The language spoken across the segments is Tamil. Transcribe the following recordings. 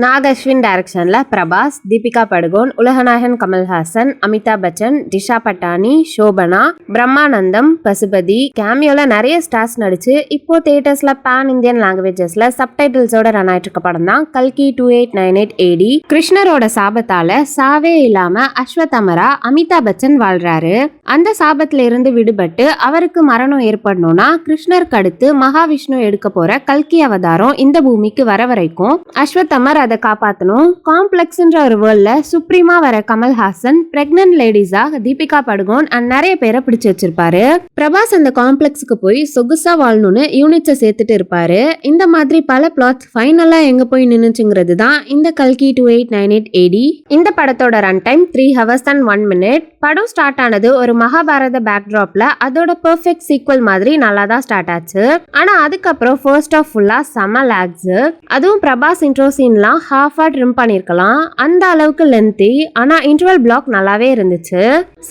நாக் அஸ்வின் டைரக்ஷன்ல பிரபாஸ், தீபிகா படுகோன், உலகநாயகன் கமல்ஹாசன், அமிதாப் பச்சன், திஷா பட்டானி, சோபனா, பிரம்மானந்தம், பசுபதி கேமியோல நிறைய ஸ்டார்ஸ் நடிச்சு இப்போ தியேட்டர்ஸ்ல பேன் இந்தியன் லாங்குவேஜஸ்ல சப்டைட்டில்ஸோட ரன் ஆயிட்டு இருக்க படம் தான் கல்கி 2898 AD. கிருஷ்ணரோட சாபத்தால சாவே இல்லாம அஸ்வத்தமரா அமிதாப் பச்சன் வாழ்றாரு. அந்த சாபத்துல இருந்து விடுபட்டு அவருக்கு மரணம் ஏற்படணும்னா கிருஷ்ணருக்கு அடுத்து மகாவிஷ்ணு எடுக்க போற கல்கி அவதாரம் இந்த பூமிக்கு வர வரைக்கும் அஸ்வத்தமர் அதை காப்பாற்றணும். காம்ப்ளெக்ஸ்ன்ற ஒரு வேர்ல்ட்ல சுப்ரீமா வர கமல்ஹாசன் பிரெக்னன்ட் லேடிஸா தீபிகா படுகோன் அண்ட் நிறைய பேரை பிடிச்சு வச்சிருப்பாரு. பிரபாஸ் அந்த காம்ப்ளெக்ஸுக்கு போய் சொகுசா வாழணும்னு யூனிட்ஸை சேர்த்துட்டு இருப்பாரு. இந்த மாதிரி பல பிளாட்ஸ் ஃபைனலா எங்க போய் நின்னுச்சுங்கிறது தான் இந்த கல்கி 2898 AD. இந்த படத்தோட run time 3 hours and 1 minute. படம் ஸ்டார்ட் ஆனது ஒரு மகாபாரத பேக்ட்ராப்ல அதோட பெர்ஃபெக்ட் சீக்வல் மாதிரி நல்லா தான் ஸ்டார்ட் ஆச்சு. ஆனா அதுக்கப்புறம் ஃபர்ஸ்ட் ஆஃப் ஃபுல்லா செம லாக்ஸ். அதுவும் பிரபாஸ் இன்ட்ரோ சீன்லாம் ஹாஃபா ட்ரிம் பண்ணிருக்கலாம். அந்த அளவுக்கு லென்த்தி. ஆனா இன்டர்வல் பிளாக் நல்லாவே இருந்துச்சு.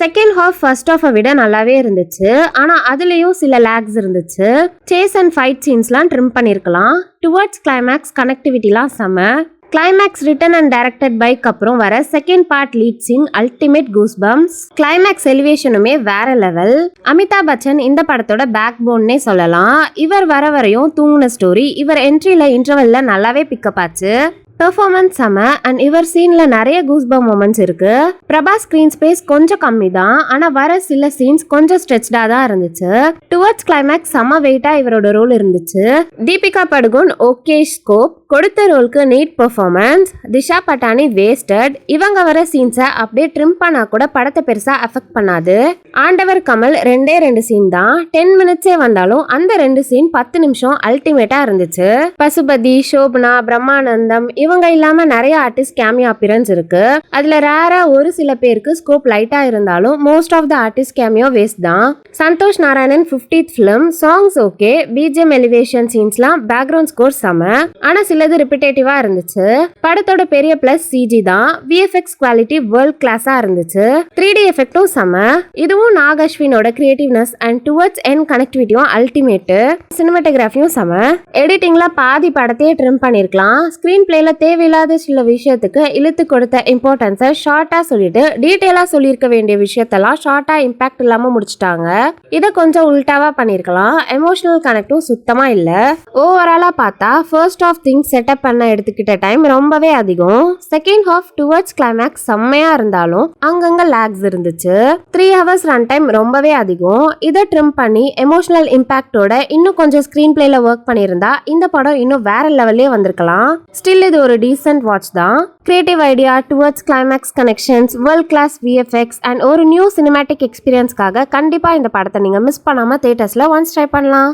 செகண்ட் ஹாஃப் ஃபர்ஸ்ட் ஆஃபை விட நல்லாவே இருந்துச்சு. ஆனா அதுலயும் சில லாக்ஸ் இருந்துச்சு. சேஸ் அண்ட் ஃபைட் சீன்ஸ்லாம் ட்ரிம் பண்ணிருக்கலாம். டுவர்ட்ஸ் கிளைமேக்ஸ் கனெக்டிவிட்டிலாம் செம. Climax written and directed by அப்புறம் வர second part lead scene ultimate goose bumps. Climax எலிவேஷனுமே வேற லெவல். அமிதாப் பச்சன் இந்த படத்தோட பேக் போன்னே சொல்லலாம். இவர் வர வரையும் தூங்கின ஸ்டோரி இவர் என்ட்ரில இன்டர்வல்ல நல்லாவே பிக்கப் ஆச்சு. பெர்ஃபார்மன்ஸ் செம அண்ட் இவர் சீன்ல நிறைய கூஸ்பம் மொமெண்ட்ஸ் இருக்கு. பிரபாஸ் ஸ்கிரீன் ஸ்பேஸ் கொஞ்சம் கம்மி தான். ஆனா வர சில சீன்ஸ் கொஞ்சம் ஸ்ட்ரெச்டா தான் இருந்துச்சு. டுவர்ட்ஸ் கிளைமேக்ஸ் செம வெயிட்டா இவரோட ரோல் இருந்துச்சு. தீபிகா படுகோன் ஓகே ஸ்கோப், கொடுத்த ரோலுக்கு need performance. Disha Patani wasted. இவங்க வர சீன்ஸை அப்படியே ட்ரிம் பண்ணா கூட படத்தை பெருசா அஃபெக்ட் பண்ணாது. ஆண்டவர் கமல் 2 சீன் தான் 10 minutes வந்தாலும் அந்த 2 சீன் 10 நிமிஷம் அல்டிமேட்டா இருந்துச்சு. பசுபதி, சோபனா, பிரம்மானந்தம் இவங்க இல்லாம நிறைய ஆர்டிஸ்ட் கேமியோ அப்பியரன்ஸ் இருக்கு. அதுல ரேரா ஒரு சில பேருக்கு ஸ்கோப் லைட்டா இருந்தாலும் most of the artist cameo waste தான். Santhosh Narayanan 50th film. Songs okay, BGM elevation சீன்ஸ்லாம் பேக்ரவுண்ட் ஸ்கோர் செம. ஆனா சிலது ரிப்பிட்டேட்டிவா இருந்துச்சு. படத்தோட பெரிய பிளஸ் சிஜி தான். விஎஃப்எக்ஸ் குவாலிட்டி வேர்ல்ட் கிளாஸா இருந்துச்சு. 3D எஃபெக்டும் செம. இதுவும் நாக் அஸ்வினோட கிரியேட்டிவ்னஸ் அண்ட் டுவர்ட்ஸ் எண்ட் கனெக்டிவிட்டியும் அல்டிமேட். சினிமாட்டோகிராஃபியும் செம. எடிட்டிங்ல பாதி படத்தையே ட்ரிம் பண்ணிருக்கலாம். ஸ்கிரீன் பிளேல தேவையில்லாத சில விஷயத்துக்கு இழுத்து கொடுத்த இம்பார்ட்டன்ஸை ஷார்ட்டா சொல்லிட்டு டீட்டெயிலா சொல்லியிருக்க வேண்டிய விஷயத்தெல்லாம் ஷார்ட்டா இம்பாக்ட் இல்லாம முடிச்சிட்டாங்க. இதை கொஞ்சம் உல்டாவா பண்ணிருக்கலாம். எமோஷனல் கனெக்டும் சுத்தமா இல்ல. ஓவராலா பார்த்தா ஃபர்ஸ்ட் ஆஃப் திங்ஸ் செட்டப் பண்ண எடுத்துக்கிட்ட டைம் ரொம்பவே அதிகம். செகண்ட் ஹாஃப் டுவர்ட்ஸ் கிளைமேக்ஸ் செம்மையா இருந்தாலும் அங்கங்க லாக்ஸ் இருந்துச்சு. 3 hours ரன் டைம் ரொம்பவே அதிகம். இதை ட்ரிம் பண்ணி எமோஷனல் இம்பாக்டோட இன்னும் கொஞ்சம் ஸ்கிரீன் பிளேல ஒர்க் பண்ணியிருந்தா இந்த படம் இன்னும் வேற லெவல்லே வந்திருக்கலாம். ஸ்டில் இது ஒரு டீசென்ட் வாட்ச் தான். Creative idea, towards climax connections, world class VFX and ஒரு நியூ சினிமேட்டிக் எக்ஸ்பீரியன்ஸ்க்காக கண்டிப்பா இந்த படத்தை நீங்க மிஸ் பண்ணாம தியேட்டர்ஸ்ல ஒன்ஸ் ட்ரை பண்ணலாம்.